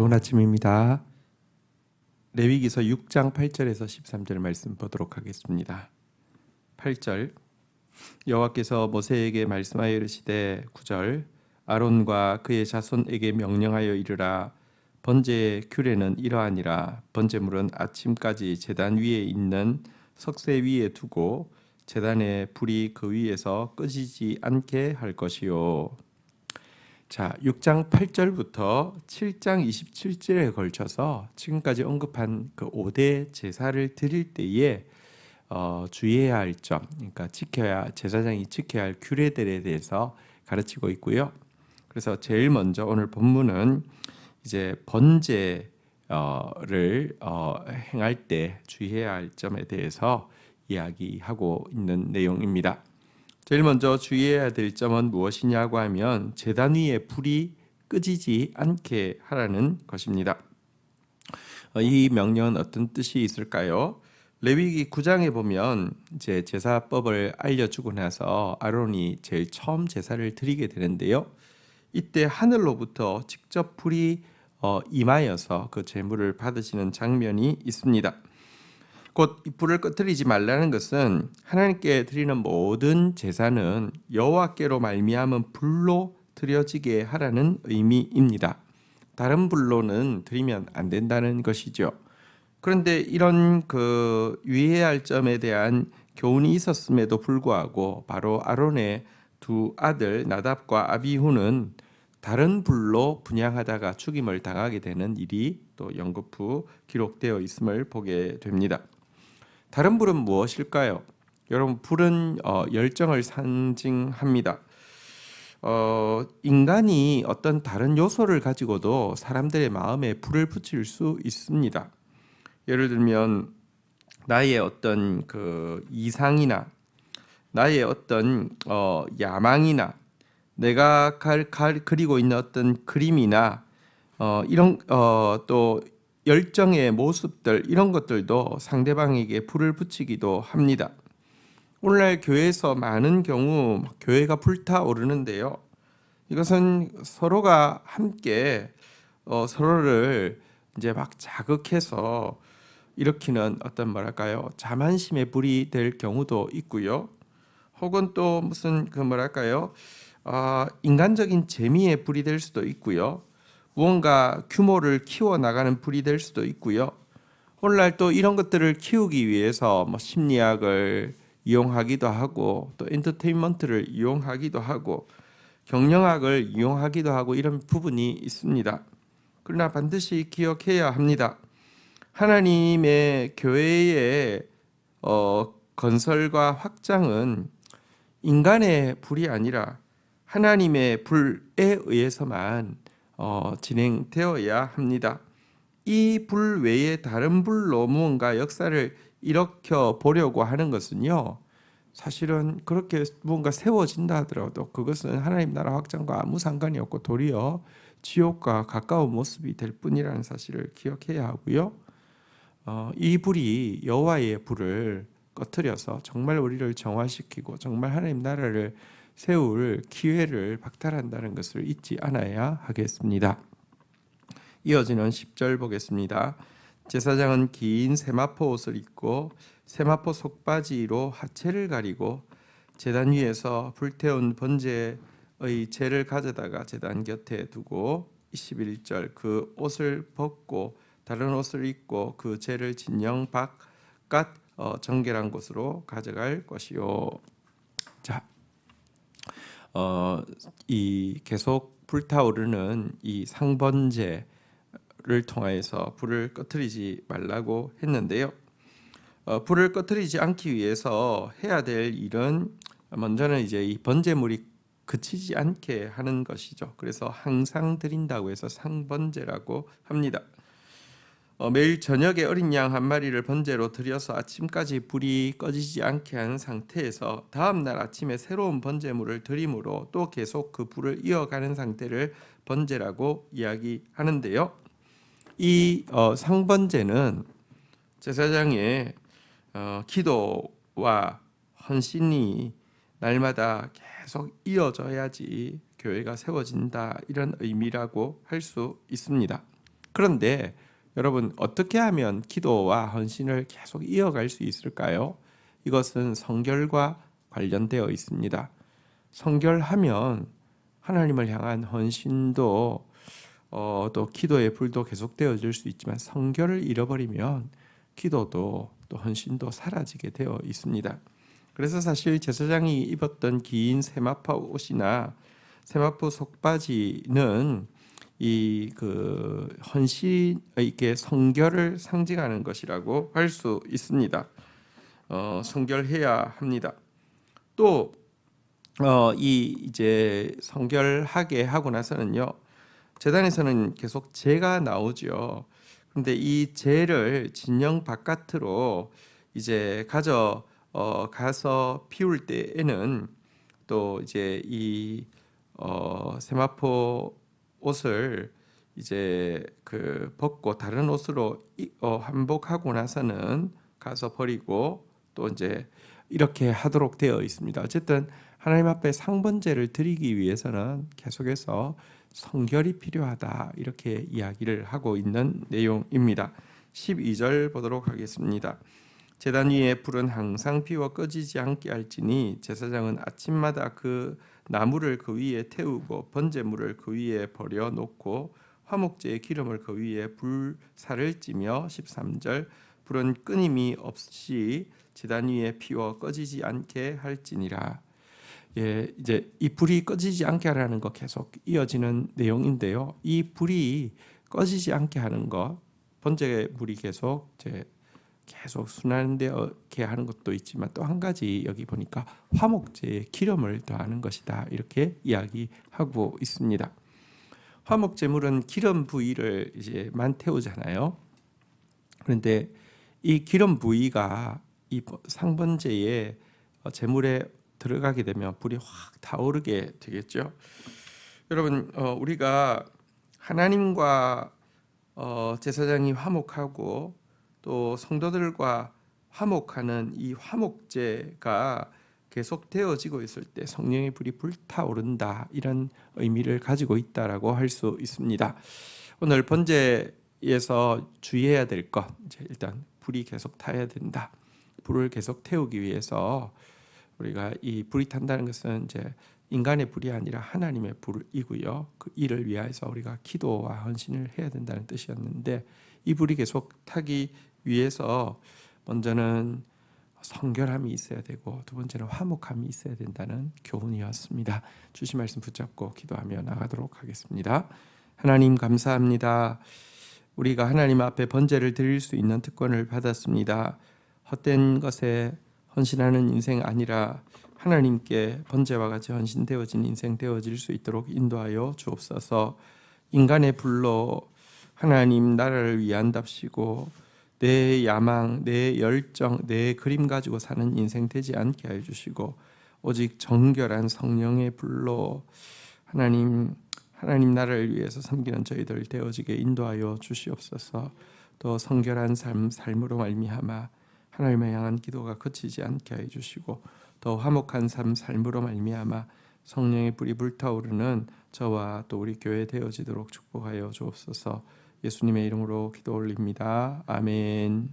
좋은 아침입니다. 레위기서 6장 8절에서 13절 말씀 보도록 하겠습니다. 8절 여호와께서 모세에게 말씀하여 이르시되 9절 아론과 그의 자손에게 명령하여 이르라 번제의 규례는 이러하니라 번제물은 아침까지 제단 위에 있는 석쇠 위에 두고 제단의 불이 그 위에서 꺼지지 않게 할 것이요. 자, 6장 8절부터 7장 27절에 걸쳐서 지금까지 언급한 그 5대 제사를 드릴 때에 주의해야 할 점, 그러니까 제사장이 지켜야 할 규례들에 대해서 가르치고 있고요. 그래서 제일 먼저 오늘 본문은 이제 번제를 행할 때 주의해야 할 점에 대해서 이야기하고 있는 내용입니다. 제일 먼저 주의해야 될 점은 무엇이냐고 하면 제단 위에 불이 끄지지 않게 하라는 것입니다. 이 명령은 어떤 뜻이 있을까요? 레위기 9장에 보면 이제 제사법을 알려주고 나서 아론이 제일 처음 제사를 드리게 되는데요. 이때 하늘로부터 직접 불이 임하여서 그 제물을 받으시는 장면이 있습니다. 곧 불을 꺼뜨리지 말라는 것은 하나님께 드리는 모든 제사는 여호와께로 말미암은 불로 드려지게 하라는 의미입니다. 다른 불로는 드리면 안 된다는 것이죠. 그런데 이런 유의해야 할 점에 대한 교훈이 있었음에도 불구하고 바로 아론의 두 아들 나답과 아비후는 다른 불로 분향하다가 죽임을 당하게 되는 일이 또 연거푸 기록되어 있음을 보게 됩니다. 다른 불은 무엇일까요? 여러분, 불은 열정을 상징합니다. 인간이 어떤 다른 요소를 가지고도 사람들의 마음에 불을 붙일 수 있습니다. 예를 들면 나의 어떤 이상이나 나의 어떤 야망이나 내가 그리고 있는 어떤 그림이나 이런 또 열정의 모습들 이런 것들도 상대방에게 불을 붙이기도 합니다. 오늘날 교회에서 많은 경우 교회가 불타오르는데요. 이것은 서로가 함께 서로를 이제 막 자극해서 일으키는 어떤 자만심의 불이 될 경우도 있고요. 혹은 또 무슨 인간적인 재미의 불이 될 수도 있고요. 무언가 규모를 키워나가는 불이 될 수도 있고요. 오늘날 또 이런 것들을 키우기 위해서 심리학을 이용하기도 하고 또 엔터테인먼트를 이용하기도 하고 경영학을 이용하기도 하고 이런 부분이 있습니다. 그러나 반드시 기억해야 합니다. 하나님의 교회의 건설과 확장은 인간의 불이 아니라 하나님의 불에 의해서만 진행되어야 합니다. 이 불 외에 다른 불로 무언가 역사를 일으켜 보려고 하는 것은요, 사실은 그렇게 무언가 세워진다 하더라도 그것은 하나님 나라 확장과 아무 상관이 없고 도리어 지옥과 가까운 모습이 될 뿐이라는 사실을 기억해야 하고요. 이 불이 여호와의 불을 꺼트려서 정말 우리를 정화시키고 정말 하나님 나라를 세울 기회를 박탈한다는 것을 잊지 않아야 하겠습니다. 이어지는 10절 보겠습니다. 제사장은 긴 세마포 옷을 입고 세마포 속바지로 하체를 가리고 제단 위에서 불태운 번제의 재를 가져다가 제단 곁에 두고 21절 그 옷을 벗고 다른 옷을 입고 그 재를 진영 바깥 정결한 곳으로 가져갈 것이요. 자, 이 계속 불타오르는 이 상번제를 통하여서 불을 꺼트리지 말라고 했는데요. 불을 꺼트리지 않기 위해서 해야 될 일은 먼저는 이제 이 번제물이 그치지 않게 하는 것이죠. 그래서 항상 드린다고 해서 상번제라고 합니다. 매일 저녁에 어린 양 한 마리를 번제로 드려서 아침까지 불이 꺼지지 않게 하는 상태에서 다음 날 아침에 새로운 번제물을 드림으로 또 계속 그 불을 이어가는 상태를 번제라고 이야기하는데요. 이 상번제는 제사장의 기도와 헌신이 날마다 계속 이어져야지 교회가 세워진다 이런 의미라고 할 수 있습니다. 그런데 여러분, 어떻게 하면 기도와 헌신을 계속 이어갈 수 있을까요? 이것은 성결과 관련되어 있습니다. 성결하면 하나님을 향한 헌신도 또 기도의 불도 계속되어질 수 있지만, 성결을 잃어버리면 기도도 또 헌신도 사라지게 되어 있습니다. 그래서 사실 제사장이 입었던 긴 세마포 옷이나 세마포 속바지는 이 헌신, 이게 성결을 상징하는 것이라고 할 수 있습니다. 성결해야 합니다. 또 이제 성결하게 하고 나서는요, 제단에서는 계속 재가 나오죠. 그런데 이 재를 진영 바깥으로 이제 가서 피울 때에는 또 이제 이 세마포 옷을 이제 벗고 다른 옷으로 환복하고 나서는 가서 버리고, 또 이제 이렇게 하도록 되어 있습니다. 어쨌든 하나님 앞에 상번제를 드리기 위해서는 계속해서 성결이 필요하다, 이렇게 이야기를 하고 있는 내용입니다. 12절 보도록 하겠습니다. 제단 위에 불은 항상 피워 꺼지지 않게 할지니 제사장은 아침마다 그 나무를 그 위에 태우고 번제물을 그 위에 버려 놓고 화목제의 기름을 그 위에 불살을 찌며 13절 불은 끊임이 없이 제단 위에 피워 꺼지지 않게 할지니라. 예, 이제 이 불이 꺼지지 않게 하라는 거 계속 이어지는 내용인데요. 이 불이 꺼지지 않게 하는 것, 번제물이 계속 순환되게 하는 것도 있지만, 또 한 가지 여기 보니까 화목제에 기름을 더하는 것이다, 이렇게 이야기하고 있습니다. 화목제물은 기름 부위를 이제만 태우잖아요. 그런데 이 기름 부위가 이 상번제의 제물에 들어가게 되면 불이 확 타오르게 되겠죠. 여러분, 우리가 하나님과 제사장이 화목하고 또 성도들과 화목하는 이 화목제가 계속 되어지고 있을 때 성령의 불이 불타오른다, 이런 의미를 가지고 있다라고 할 수 있습니다. 오늘 번제에서 주의해야 될 것, 일단 불이 계속 타야 된다. 불을 계속 태우기 위해서 우리가 이 불이 탄다는 것은 이제 인간의 불이 아니라 하나님의 불이고요. 그 일을 위해서 우리가 기도와 헌신을 해야 된다는 뜻이었는데, 이 불이 계속 타기 위해서 먼저는 성결함이 있어야 되고, 두 번째는 화목함이 있어야 된다는 교훈이었습니다. 주신 말씀 붙잡고 기도하며 나가도록 하겠습니다. 하나님, 감사합니다. 우리가 하나님 앞에 번제를 드릴 수 있는 특권을 받았습니다. 헛된 것에 헌신하는 인생 아니라 하나님께 번제와 같이 헌신되어진 인생 되어질 수 있도록 인도하여 주옵소서. 인간의 불로 하나님 나라를 위한답시고 내 야망, 내 열정, 내 그림 가지고 사는 인생 되지 않게 하여 주시고, 오직 정결한 성령의 불로 하나님 나라를 위해서 섬기는 저희들 되어지게 인도하여 주시옵소서. 또 성결한 삶으로 말미암아 하나님을 향한 기도가 그치지 않게 하여 주시고, 더 화목한 삶으로 말미암아 성령의 불이 불타오르는 저와 또 우리 교회 되어지도록 축복하여 주옵소서. 예수님의 이름으로 기도 올립니다. 아멘.